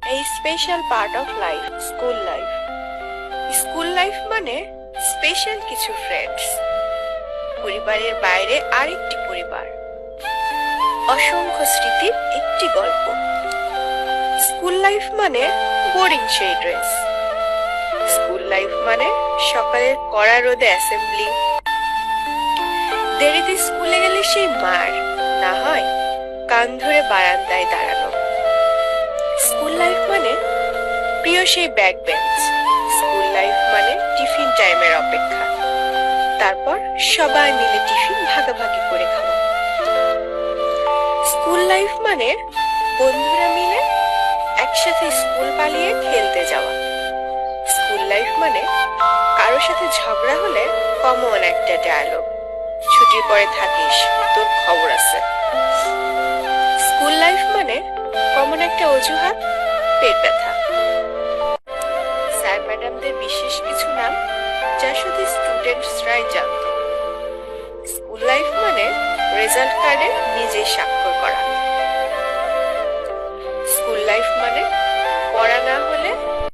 A special part of life, school life. School life মানে special কিছু friends, পরিবারের বাইরে আরেকটি পরিবার, অসংখ্য স্মৃতির একটি গল্প। স্কুল লাইফ মানে বোরিং সেই ড্রেস। স্কুল লাইফ মানে সকালের কড়া রোদে অ্যাসেম্বলি, দেরিতে স্কুলে গেলে সেই মার, না হয় কান ধরে বারান্দায় দাঁড়ানো। স্কুল লাইফ মানে প্রিয় সেই ব্যাক বেঞ্চ। স্কুল লাইফ মানে টিফিন টাইমের অপেক্ষা, তারপর সবাই মিলে টিফিন ভাগাভাগি করে খাওয়া। স্কুল লাইফ মানে বন্ধুরা মিলে একসাথে স্কুল পালিয়ে খেলতে যাওয়া। স্কুল লাইফ মানে কারোর সাথে ঝগড়া হলে কমন একটা ডায়ালগ, ছুটির পরে থাকিস, তোর খবর আছে। স্কুল লাইফ মানে কমন একটা অজুহাত, পেট ব্যথা। স্যার ম্যাডামদের বিশেষ কিছু নাম যা শুধু স্টুডেন্টসরাই জানত। স্কুল লাইফ মানে রেজাল্ট কার্ডে নিজে স্বাক্ষর করা। স্কুল লাইফ মানে পড়া না হয়ে